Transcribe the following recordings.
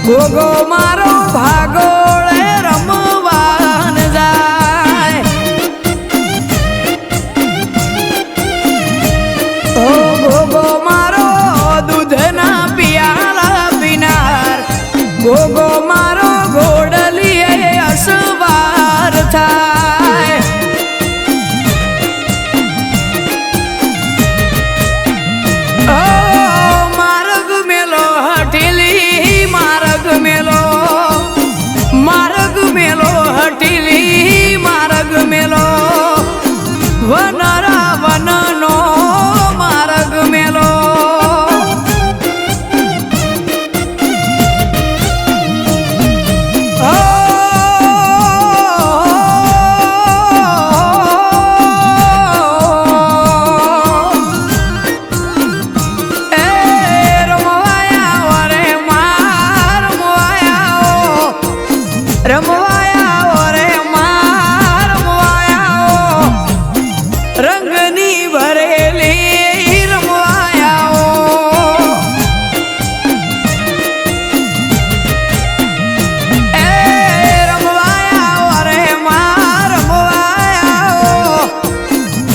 ગોગો મારો ભાગોળે રમવાન જાય ઓ ગોગો મારો દૂધના પિયાલા પીનાર ગોગો મારો ઘોડલીએ અસવાર થાય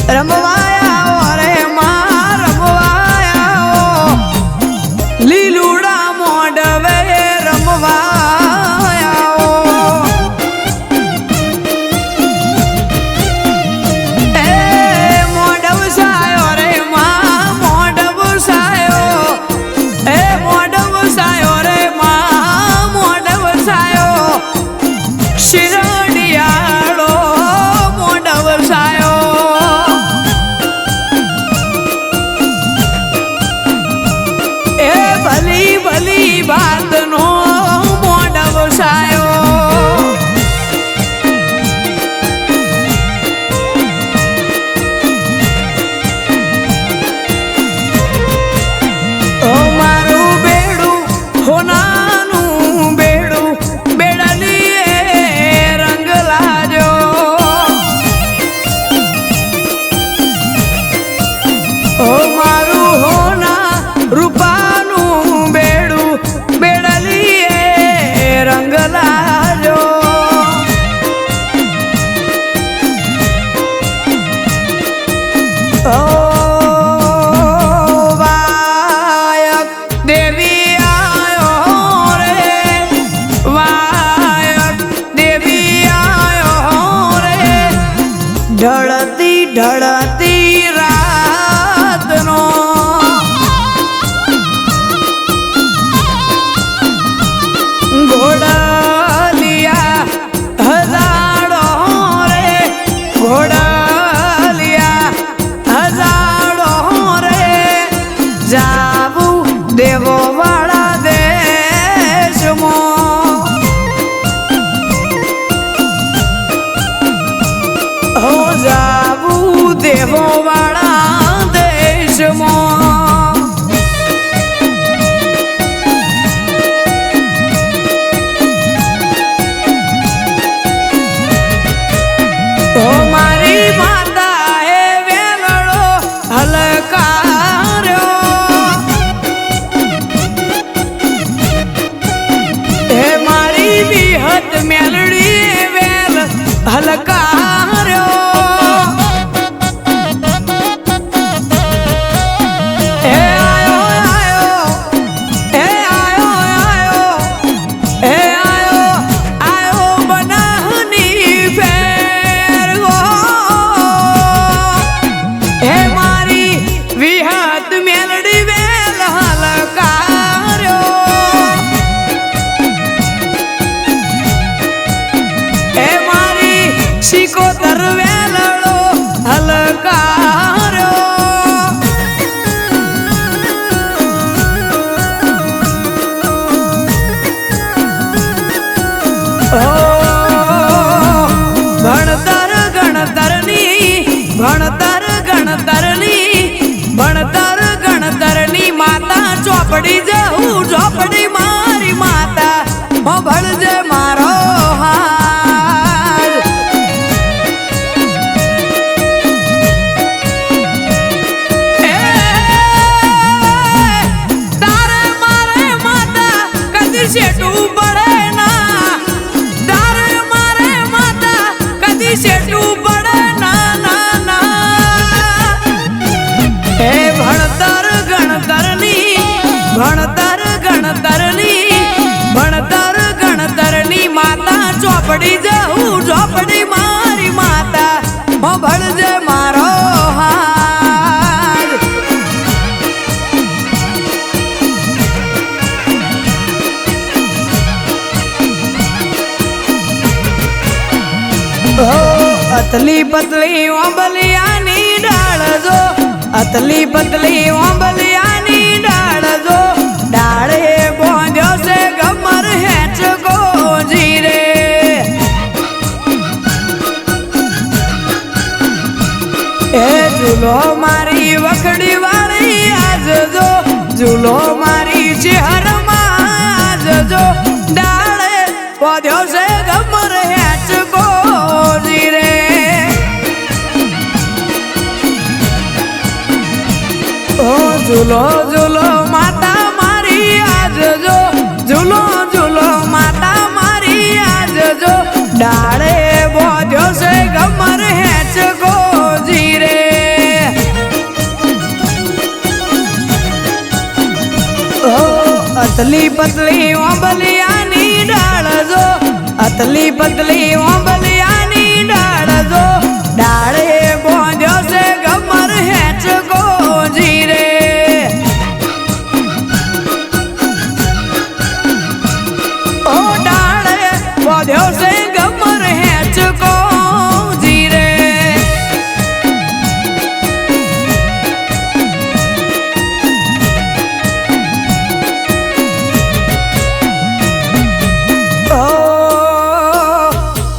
રમવાયા રે માં રમવાયા લીલુડા મોડવે રમવાયા એ મોડવ સાયો રે માં મોડવ સાયો એ મોડવ સાયો રે માં મોડવ સાયો શિરડિયાળો મોડવ સાયો એ ભલી ભલી વાતનો મોડવ સાયો ઓ મારું બેડું હોનાનું બેડું બેડલીએ રંગ લાજો ઓ મારું હોના રૂપાનું બેડું બેડલીએ રંગ લાજો ઓ વાયક દેવી આયો રે વાયક દેવી આયો રે ઢળતી ઢળતી રાતનો ઘોડલિયા હજાડો રે ઘોડલિયા હજાડો રે જાવું દેવો વાળા દેશમાં હો જાવું દેવો વાળા દેશમાં ઓ મારી માતા એ વેલડો હલકાર્યો હે મારી વિહત મેલડી વેલ હલકાર્યો હે આયો આયો હે આયો આયો હે આયો આયો બનાહની ફેર ગો હે મારી વિહત મેલડી વેલ હલકાર્યો હે મારી શિકોતર વેલડો હલકાર્યો ઓ ભણતર ગણતરની ભણતર ગણતરની ભણતર ગણતરની માતા ચોપડી જવું ચોપડી મારી માતા હો ભણજે મારો હાથ એ તારે મારે માતા કદી શેઠું પડે ના તારે મારે માતા કદી શેઠું પડે ના ના ના હે ભણતર ગણતરની ભણતર ગણતરની ભણતર ગણતરની માતા ચોપડી જવું ચોપડી મારી માતા હો ભણજે મારો હાથ ઓ અતલી પતલી ઓંબલિયાની ડાળ જો અતલી પતલી ઓંબલિયાની ડાળ જો ડાળે બોંધ્યો છે ગમર હેચ ગોજી રે એ ઝૂલો મારી વખડી વાળી આજ જો ઝૂલો મારી ચહેરમાં આજ જો ડાળે બોંધ્યો છે ગમર હેચ ગોજી રે ઓ ઝૂલો ઝૂલો માતા મારી આજ જો ઝૂલો ઝૂલો માતા મારી આજ જો ડાળે બોધ્યો છે ગમર હેચ ગોજી રે અતલી પતલી ઓંબલિયાની ડાળ જો અતલી પતલી ઓંબલિયાની ડાળ જો ડાળે બોંધ્યો છે ગમર હેચકો જીરે ઓ ડાળે બોંધ્યો છે ગમર હેચકો જીરે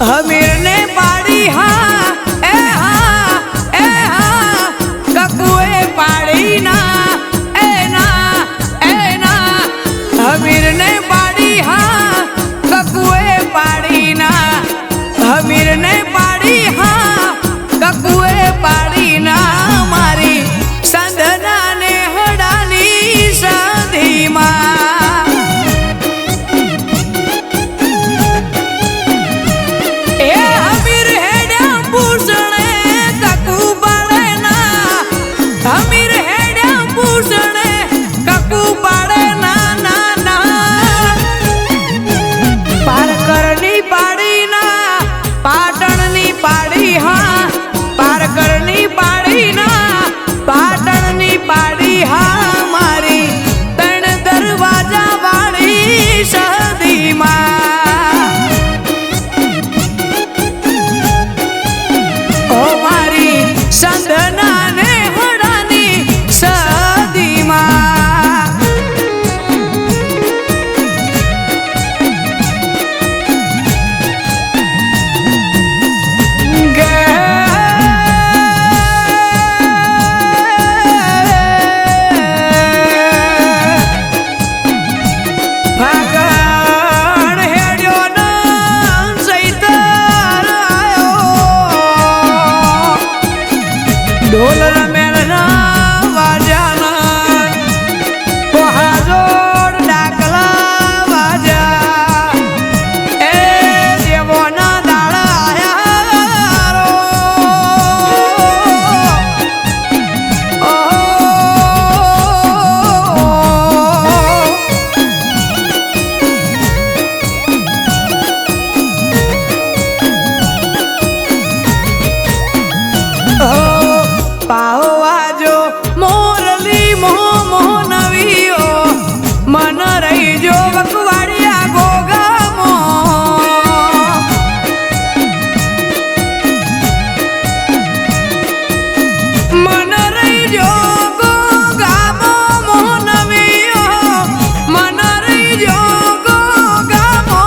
હમીર ને પાડી હા એ હા કકુએ પાડી ના હમીર ને પાડી હા કકુએ પાડી ના હમીર ને પાડી હા કકુએ પાડી ના મારી સંધના ને હડાની સાધીમાં હમીર હેડ્યા પૂછણે કકુ પાડે ના પારકરની પાડી ના પાટણની પાડી હા પારકરની પાડી ના પાટણની પાડી હા મારી ત્રણ દરવાજા વાળી સદીમાં ઓ મારી સંધના ને ઢોલ રમેલના વાજાના પહાજોડ ડાકલા વાજા એ દેવોના દાડા આયા પાવાજો મોરલી મોહ નવીઓ મન રહી જો વકવાડિયા ગોગામો મન રહી જો ગોગામો મોહ નવીઓ મન રહી જો ગોગામો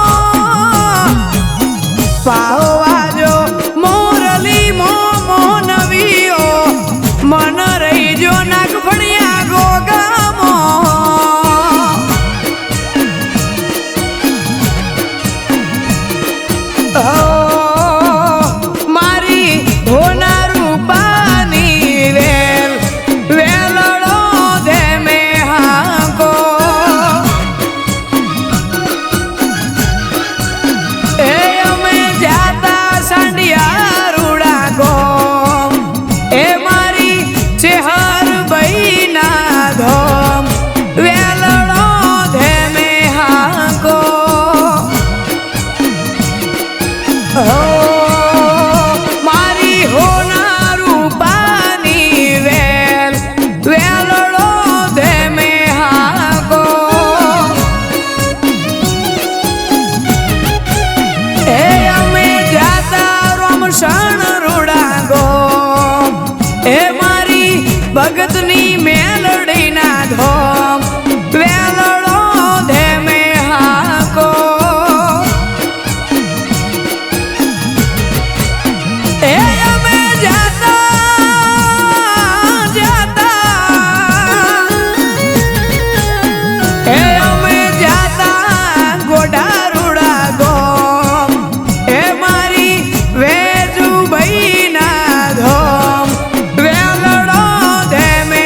પાવાજો મોરલી મોહ નવીઓ મન રહી જો નાગફળિયા ગોગામો મારી હોના રૂપાની વેલ વેલડો દે મે હાકો એ અમે જાતા સાંડિયા રૂડા ગો એ મારી ચેહર બૈના ધોમ વેલડો ધે મે હાકો મારી હોના રૂપાની વેલ વેલડો ધે મે હાકો એ અમે જાતા રોમસણ રૂડા ગો એ મારી ભગતની મેલડીના ધોમ વેલડો ધે મે હાકો એ અમે જાતા એ અમે જાતા ગોડા રૂડા ગોમ એ મારી વેજુ બૈના ધોમ વેલડો ધે મે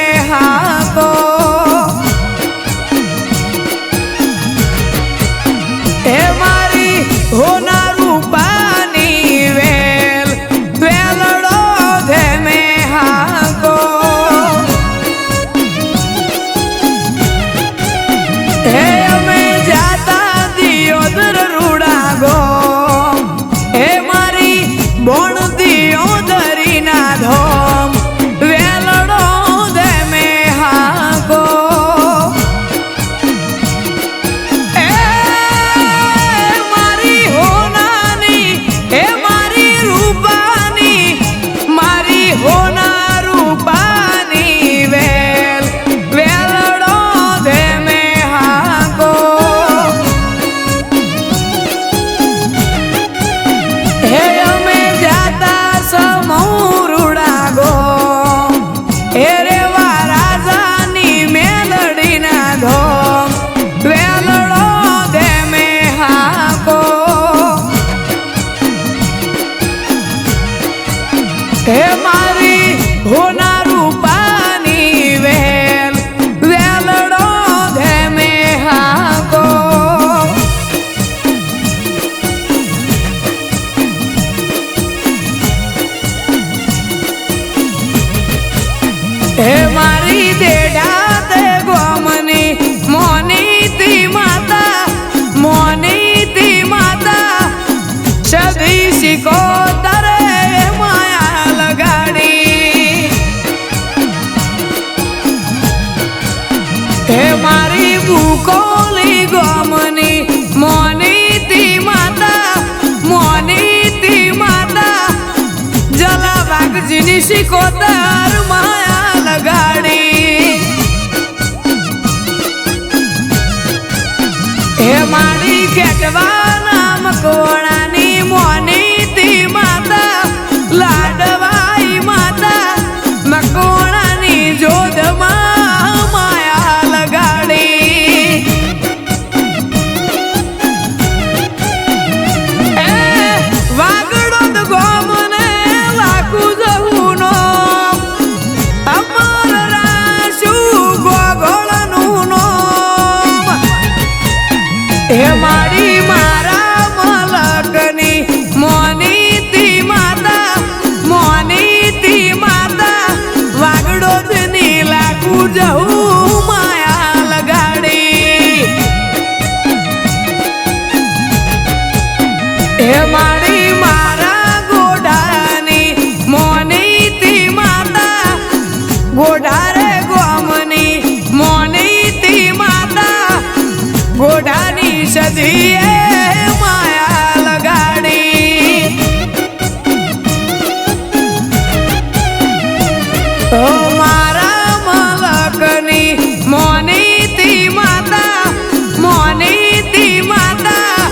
હે મારી દેડા તે ગોમની મોની તી માતા મોની તી માતા સદી શીખો તરે માયા લગાડી હે મારી ભૂકોલી ગોમની મોની તી માતા મોની તી માતા જલા વાઘજીની શીખોતર માયા લગાડી હે મારી કેટવા નામ કોણાની મોની તી માતા લાડવાઈ માતા મકોણાની જોધમાં માયા લગાડી વાગડો તો ગોમને લાખું જવું નો અમર રાશુ ગોગોળનું નો હે મારી મારા મલકની મોની તી માતા મોની તી માતા વાગડો ની લાખું જવું માયા લગાડી હે મારી મારા ગોડાની મોની તી માતા ગોડારે ગોમની મોની તી માતા ગોડાની સદીએ માયા લગાડી ઓ મારા મલકની મોની તી માતા મોની તી માતા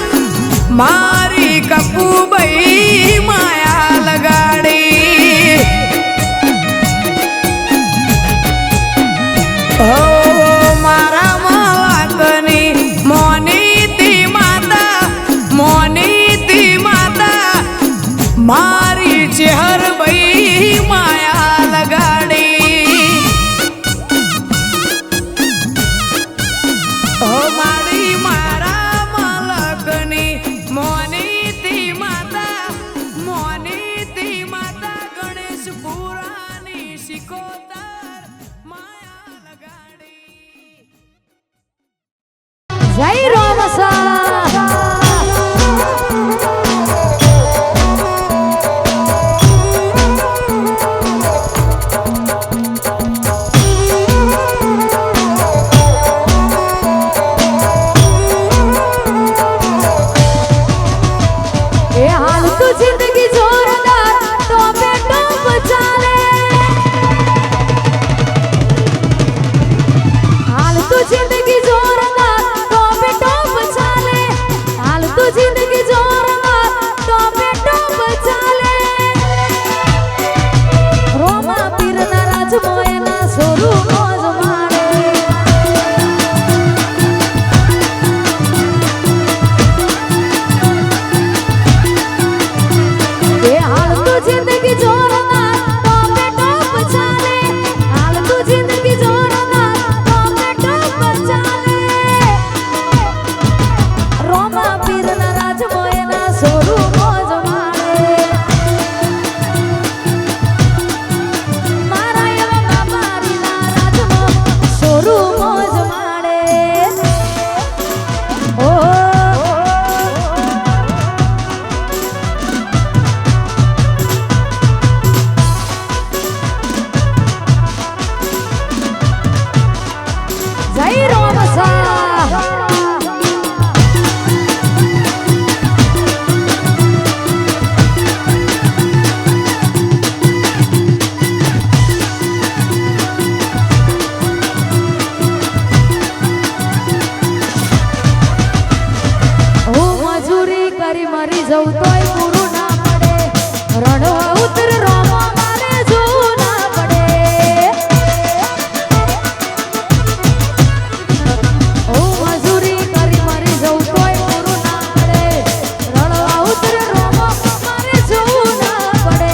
મારી કપૂબઈ માયા લગાડી ઓ મારા મલકની મોની તી માતા મોની તી માતા મારી ચેહરબઈ માયા લગાડી ઓ મારી મારા મલકની મોની તી માતા મોની તી માતા ગણેશ પુરાની શિકોતર માયા લગાડી જય રામસા એ હાલ તો જિંદગી જોરદાર તો બેટો ચાલે હાલ તો જિંદગી જોરદાર તો બેટો ચાલે હાલ તો જિંદગી જોરદાર તો બેટો ચાલે રોમા પીરના રાજમોયના સોરું મોજ મારે એ હાલ તો જિંદગી જોરદાર તો બેટો ચાલે હાલ તો જિંદગી જોરદાર તો બેટો ચાલે રોમા પીરના રાજમોયના સોરું મોજ મારે મારા એવા બાબારીના રાજમો સોરું મોજ મારે ઓ જય રામસા હું મજૂરી કરી મરી જઉં તોય પૂરું ના પડે રણવા ઉતર રોમા મારે જોવું ના પડે હું મજૂરી કરી મરી જઉં તોય પૂરું ના પડે રણવા ઉતર રોમા મારે જોવું ના પડે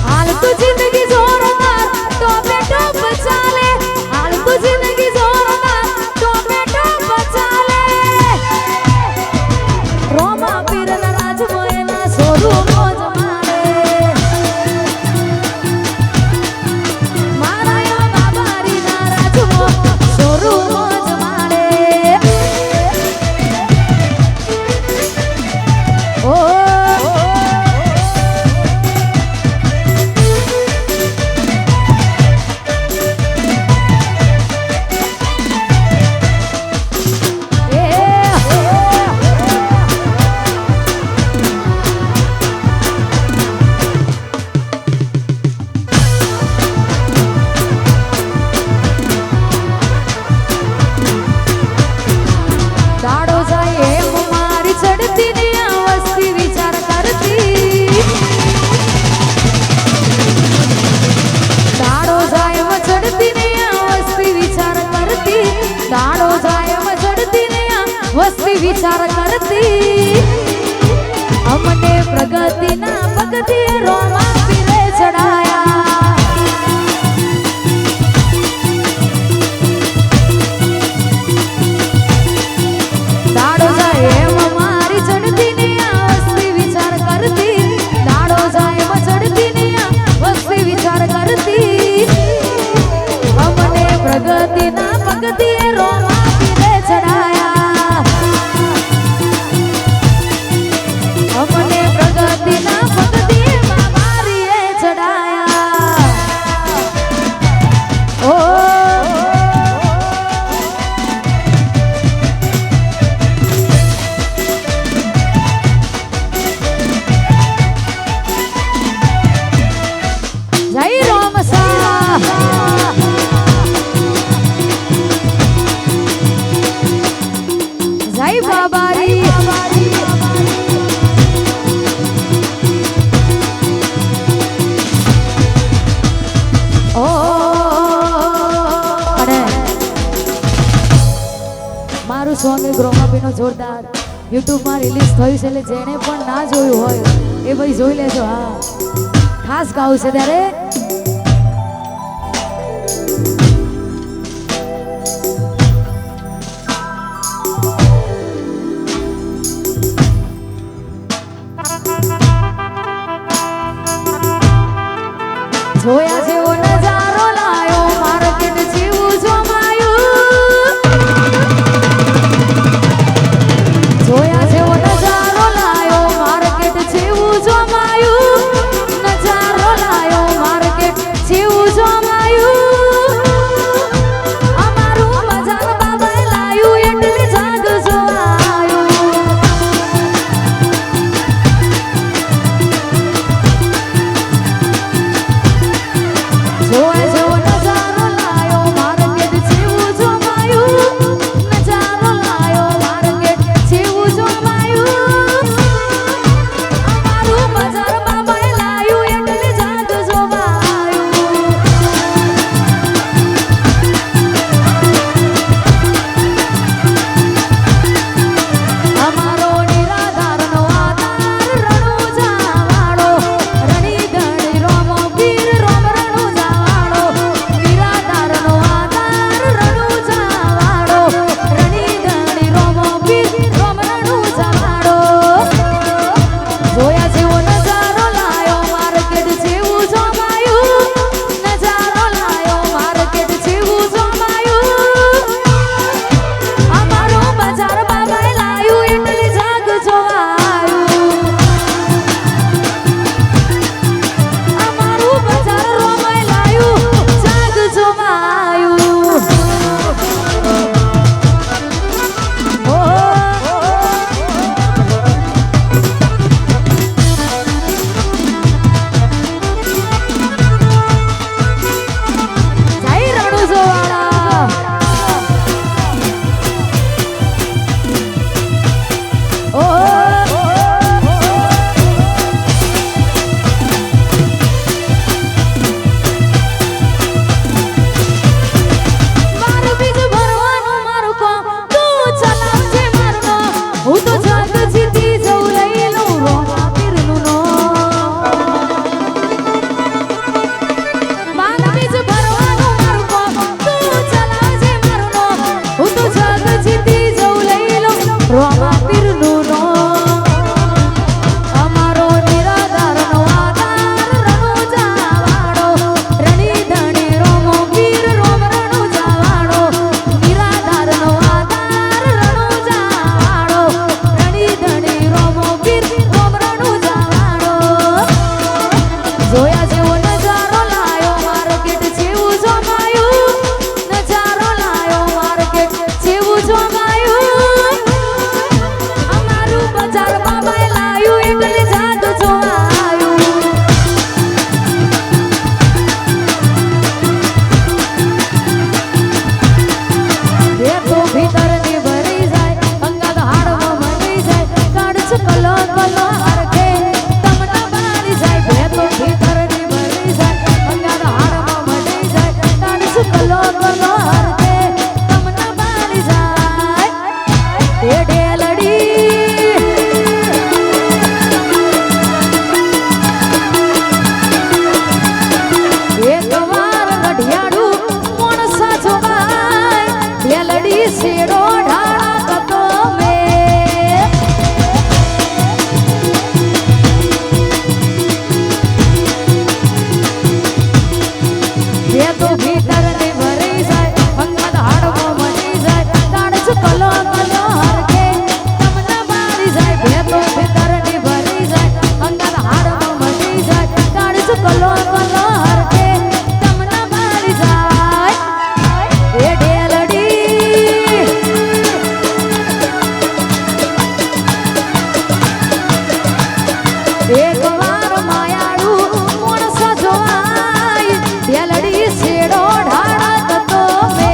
હાલ તો જિંદગી જોરદાર તો બેટો ચાલે હાલ તો જિંદગી જોરદાર તો બેટો ચાલે રોમા પીરના રાજમોયના સોરું મોજ મારે વિચાર કરતી અમને પ્રગતિના પગથિયે રોમા પીરે ચડાયા દાડો જાય એમ મારી ચડતી ને આ વસ્તી વિચાર કરતી દાડો જાય એમ ચડતી ને આ વસ્તી વિચાર કરતી અમને પ્રગતિના પગથિયે રોમા પીરે ચડાયા અમને પ્રગતિના પગથિયે મારીએ ચડાયા ઓ જય રામ સા જય બાબારી ઓ અને મારું સોંગ ગ્રોમાપીનો જોરદાર યુટ્યુબમાં રિલીઝ થયું છે એટલે જેણે પણ ના જોયું હોય એ ભાઈ જોઈ લેજો હા ખાસ ગાવું છે ત્યારે જોયા જેવો નજારો લાયો માર્કેટ જેવું જોમાયું જોયા જેવો નજારો લાયો માર્કેટ જેવું જોમાયું નજારો લાયો માર્કેટ જેવું જોમાયું અમારું બજાર બાબાએ લાયું એટલે જાગ જોવાયું જોયા જેવો નજારો લાયો માર્કેટ જેવું જોમાયું નજારો લાયો માર્કેટ જેવું જોમાયું અમારું બજાર બાબાએ લાયું એટલે જાગ જોવાયું અમારો નિરાધારનો આધાર રણુજા વાળો રણી ગણી રોમો પીર રોમ રણુજા વાળો હરકે તમને મારી જાય એ ઢેલડી એક વાર માયાળું માણસ જોવાય ઢેલડી શેડો ઢાળત તો મે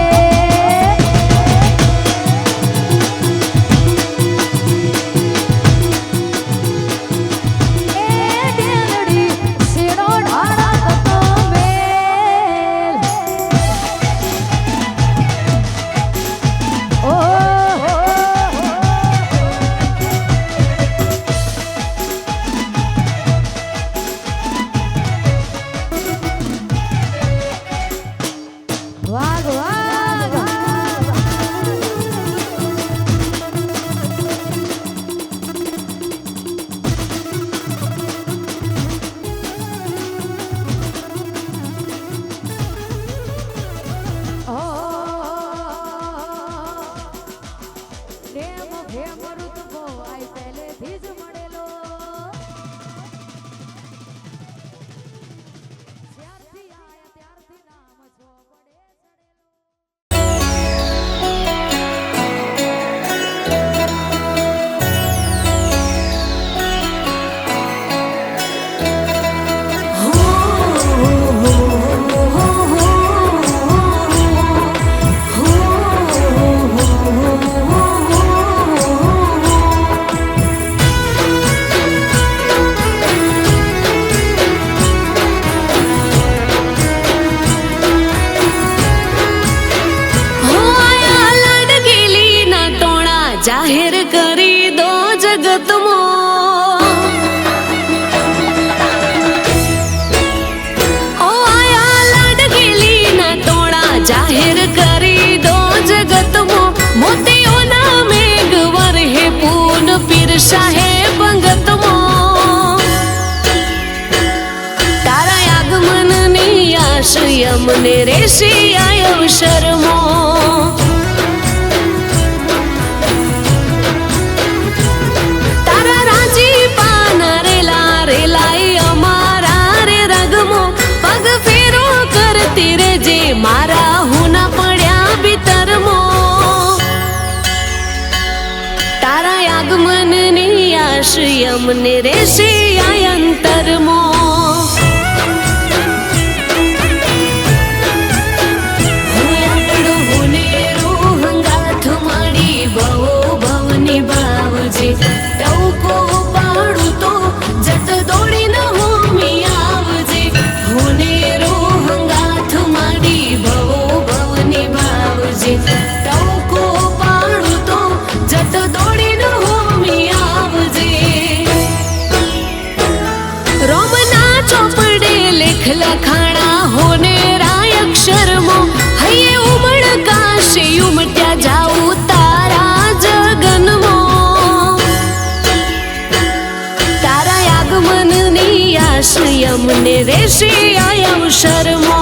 જાહેર કરી દો જગતમાં ઓ આયા લાડકીલી ના ટોળા જાહેર કરી દો જગતમાં મોતીઓના મેઘવર હે પૂન પીરસા હે બંગતમાં તારા આગમનની આશય મને રેસી આય અવસરમાં તેરે જે મારા હુના પડ્યા ભીતરમો તારા આગમનની આશય મને રેસે આ અંતરમો હંગાથ માડી ભવો ભવની ભાવજે ટવકો પાડું તો જટ દોડીને હોમી આવજે હોનેરો ટવકો પાડું તો જટ દોડીને હોમી આવજે રોમના ચોપડે લેખ લખાણા હોને રાય અક્ષરમો હૈયે ઉમળકાશે ઉમટ્યા જાઉં તારા જગનમો તારા આગમનની આશય મને રેશે આ અવસરમો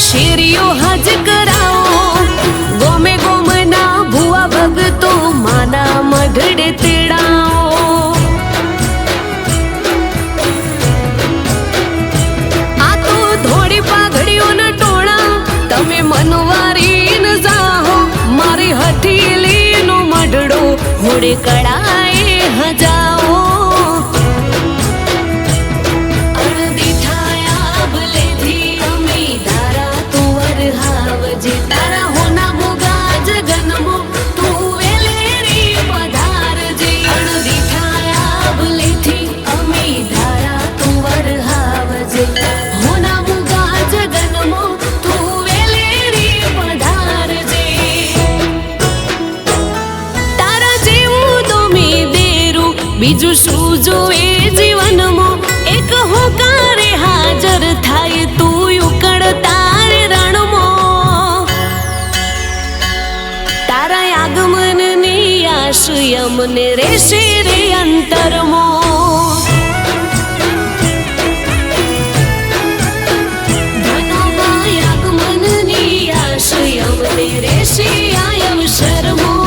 શેરીઓ હજ કરાવો ગોમે ગોમના ભુવા ભગતો માના મઢડે તેડાઓ આ તો ધોળી પાઘડીઓના ટોળા તમે મનવારી ન જાહો મારી હઠીલીનો મઢડો હોડે કડાએ હજાઓ તારા હોના મોગા જગનમો તું વેલેરી પધારજે અણધી છાયા ભલેથી અમે ધારા તું વરહાવજે હોના મોગા જગનમો તું વેલેરી પધારજે તારા જેવું તો મી દેરું બીજું શું તું એ જીવનમાં એક હોકારે હાજર થાય તું ઉકળ તારે રણમાં તારા આગમનની આશ યમને રેશે રે અંતરમાં ધનોમાં આગમનની આશ યમને રેશે આ અવસરમાં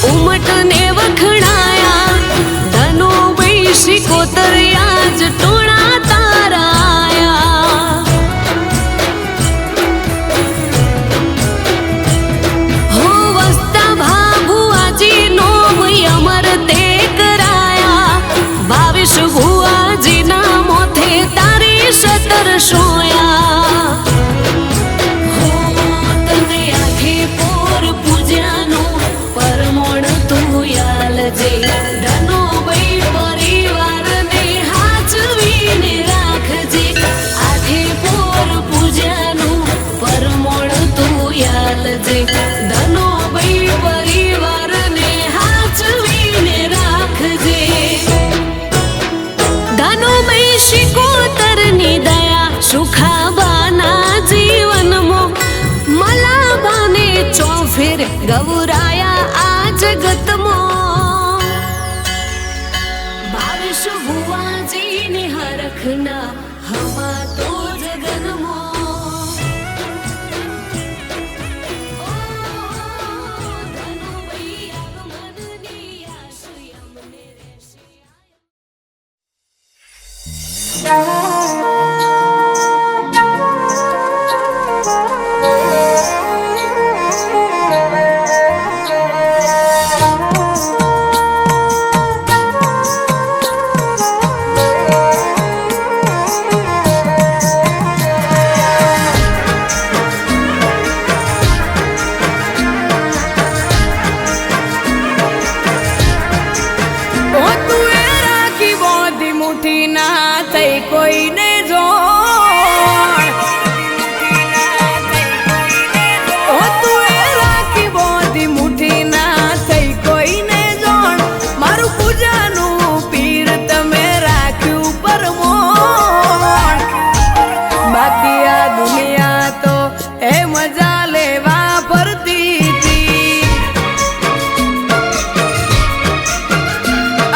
ઉમટને વખણાયા ધનો વૈશી કોતરિયા જ ટોણા તારાયા હો વસ્તા ભાભુઆજી નો અમર તે કરાયા 22 ભુઆજીના મોથે તારી સતર સોયા હો તને આખે પોર પૂજ્યાનું પરમોણ તું યાલજે ધનો ભાઈ પરિવારને હાચવીને રાખજે આખે પોર પૂજાનું પરમોણ તું યાલજે ધનો ભાઈ પરિવારને હાચવીને રાખજે ધનો ભાઈ શિકોતરની દયા સુખાબાના જીવનમાં મલાબાને ચોફેર ગૌરાયા આ જગતમાં 22 ભુવાજીને હરખના હવા તો જગનમાં ધનો ભાઈ આગમનની આશ યમને રેશે કોઈને જો તું એ રાખી બોધી મુઠી ના થઈ કોઈને જોણ મારું પૂજાનું પીર તમે રાખ્યું પરમોણ બાકી આ દુનિયા તો એ મજા લેવા ફરતી હતી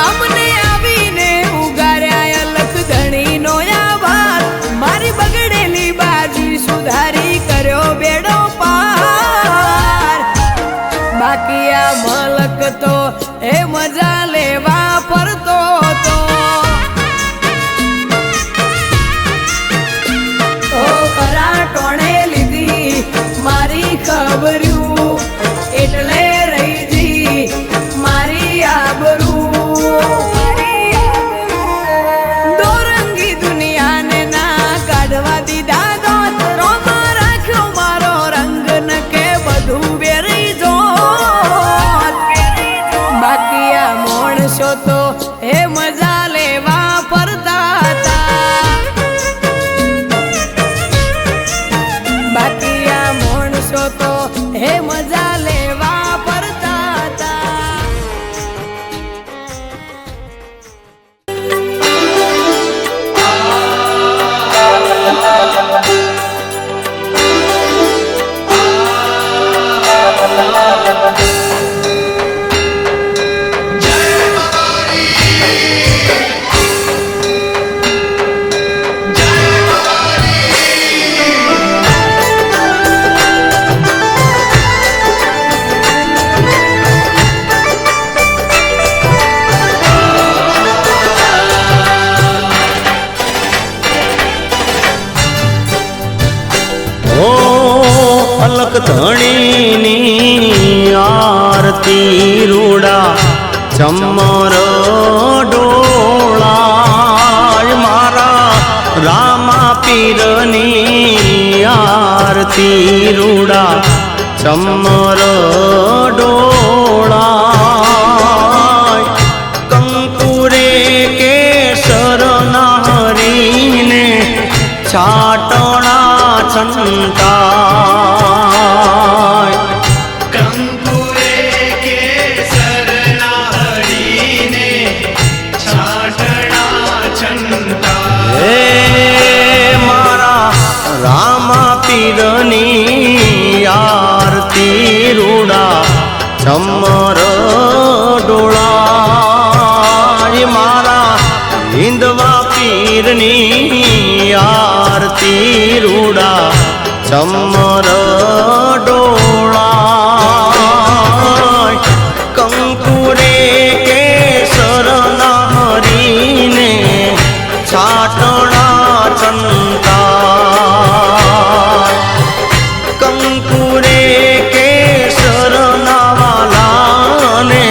અમને આવીને ઉગાર્યા અલખ ધણી નો આભાર મારી બગડેલી બાજી સુધારી કર્યો બેડો પાર બાકી આ મલક તો એ મજા લેવા ફરતો તો ખરા ટોણે લીધી મારી ખબર્યું એટલે રહી જી મારી આબરૂ દોરંગી દુનિયાને ના કાઢવા દીધા દોત રોમા રાખ્યો મારો રંગ ન કે બધું વેરી જો બાકી આ માણસો તો એ મજા લેવા ફરતા હતા બાકી આ માણસો તો એ મજા લેવા ફરતા હતા અલક ધણીની આરતી રૂડા ચમર ડોળા મારા રામા પીરની આરતી રૂડા ચમર ડોળાય કંકુરે કેસર નારીને છાટણા છંટાય કંકુરે કેસરના હરીને છાટણા છંટા હે મારા રામા પીરની આરતી રૂડા ચમર ડોળાય મારા હિંદવા પીરની આરતી રૂડા ચમર ડોળાય કંકુરે કેસર નારીને છાટણા છંટાય કંકુરે કેસર નાવાલાને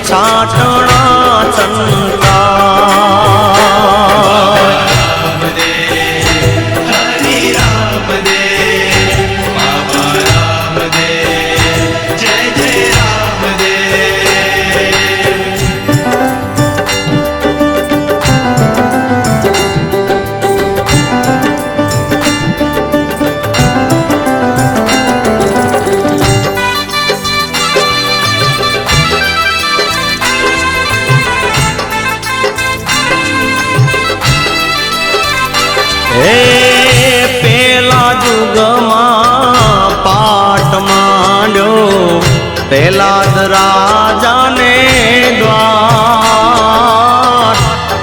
છાટણા છંટાય હરિ રામ દે બાબા રામ દે જય જય રામ દે હે પેલા જુગમાં પાટ માંડ્યો પેલા જ રાજાને દ્વાર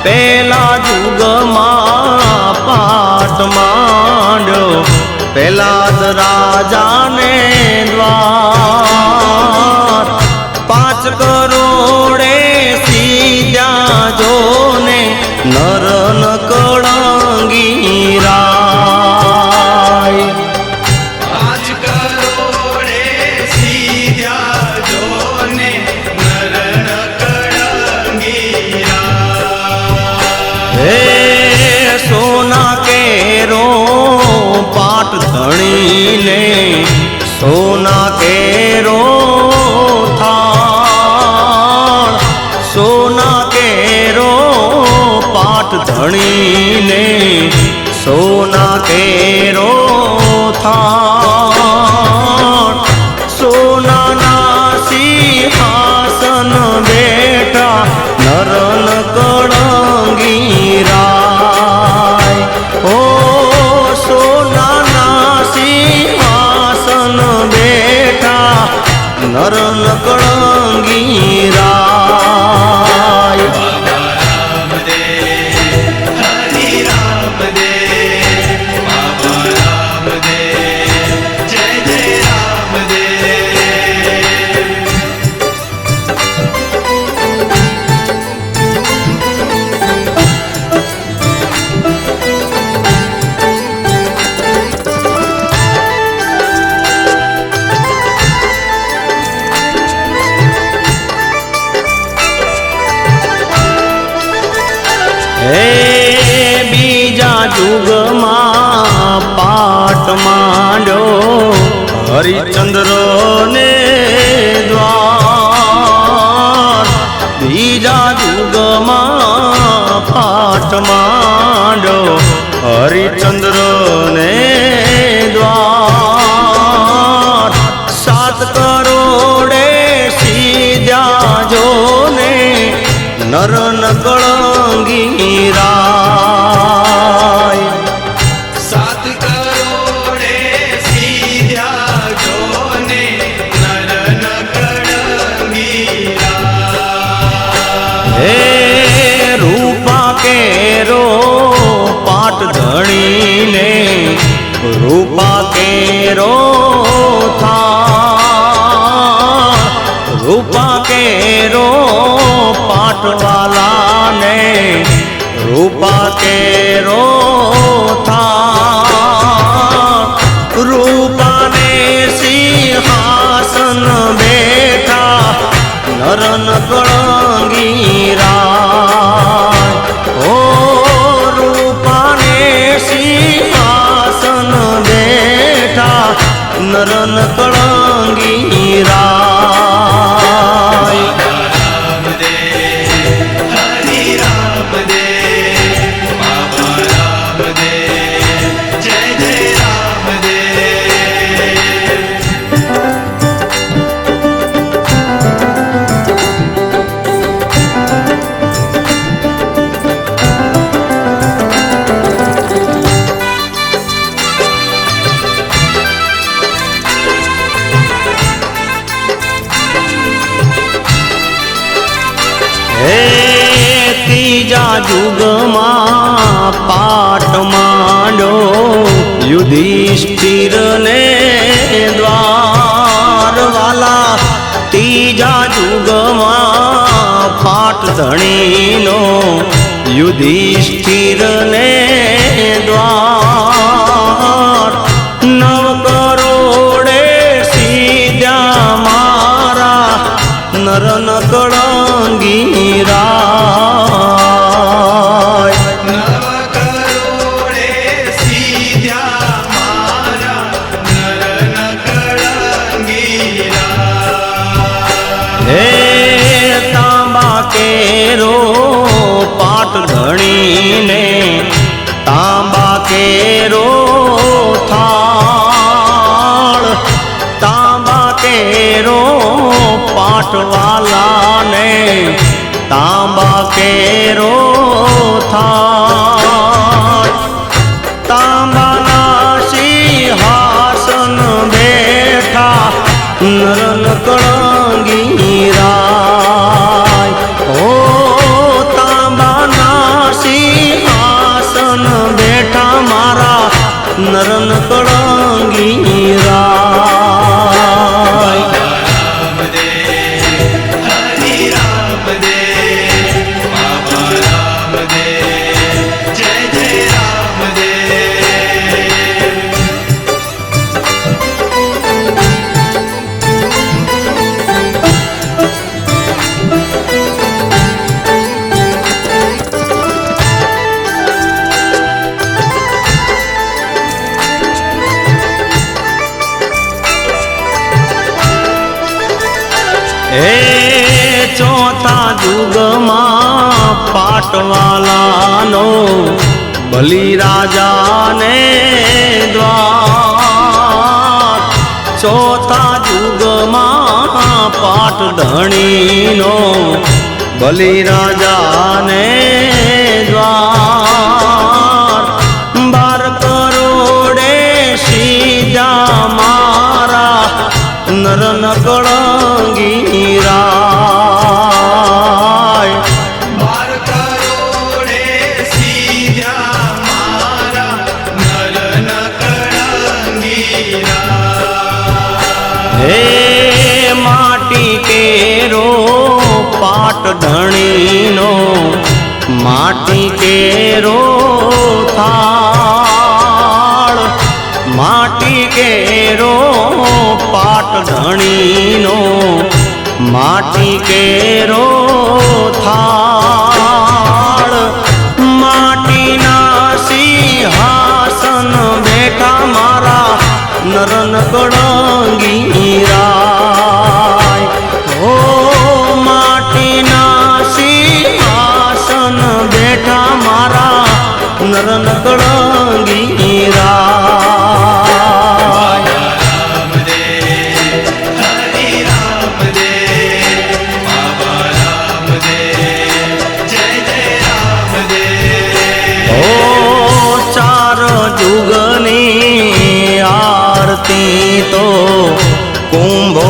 પેલા જુગમાં પાટ માંડ્યો પેલા જ રાજાને દ્વાર 5 કરોડે સીધા જોને નર ન કળંગી રાય 5 કરોડે સીધ્યા જોને નર ન કળંગીરા હે સોના કેરો પાટ ધણીને સોના કેરો થાળ સોના કેરો પાટ ધણીને સોના કેરો થાળ સોનાના સિંહાસન બેઠા નરન કળંગી રાય ઓ સોનાના સિંહાસન બેઠા નરન કળંગી રાય રામ દે હરિ રામ દે બાબા રામ દે જય જય રામ દે હે બીજા જુગમાં પાટ માંડ્યો હરિચંદ્ર ને દ્વાર બીજા જુગમાં પાટ માંડ્યો હરિચંદ્ર ને દ્વાર 7 કરોડે સીધા જોને નરન કળંગી રાય 7 કરોડે સીધ્યા જોને નર ન કળંગીરા હે રૂપા કેરો પાટ ધણીને રૂપા કેરો થા રૂપા કેરો પાટવાલાને રૂપા કેરો થા રૂપાને સિંહાસન બેઠા નરન કળંગી રાય ઓ રૂપાને સિંહાસન બેઠા નરન કળંગી રાય રામદેવ હરિ રામદેવ બાબા રામદેવ જય જય રામદેવ હે ત્રીજા યુગમાં પાટ માંડ્યો યુધિષ્ઠિરને દ્વારવાલા ત્રીજા યુગમાં પાટ ધણીનો યુધિષ્ઠિરને દ્વાર નવ કરોડે સીધ્યા મારા નરન કળંગી રાય નવ કરોડે સીધ્યા મારા નરન કળંગી રાય હે તાંબા કેરો પાટ ધણીને તાંબા કેરો થાળ તાંબા કેરો પાટવાલાને તાંબા કેરો થાળ તાંબાના સિંહાસન બેઠા નરન કળંગી રાય ઓ તાંબાના સિંહાસન બેઠા મારા નરન કળંગી રાય રામદેવ હરિ રામદેવ બાબા રામદેવ જય જય રામદેવ હે ચોથા યુગમાં પાટવાલાનો બલિરાજાને દ્વાર ચોથા યુગમાં પાટ ધણીનો બલિરાજાને દ્વાર 12 કરોડે સીધા મારા નરન કળંગી રાય 12 કરોડે સીધ્યા મારા નરન કળંગી રાય હે માટી કેરો પાટ ધણીનો માટી કેરો થાળ માટી કેરો પાટ ધણીનો માટી કેરો થાળ માટીના સિંહાસન બેઠા મારા નરન કળંગી રાય ઓ માટીના સિંહાસન બેઠા મારા નરન કળંગી રાય રામદેવ હરિ રામદેવ બાબા રામદેવ જય જય રામદેવ ઓ ચાર જુગની આરતી તો કુંભો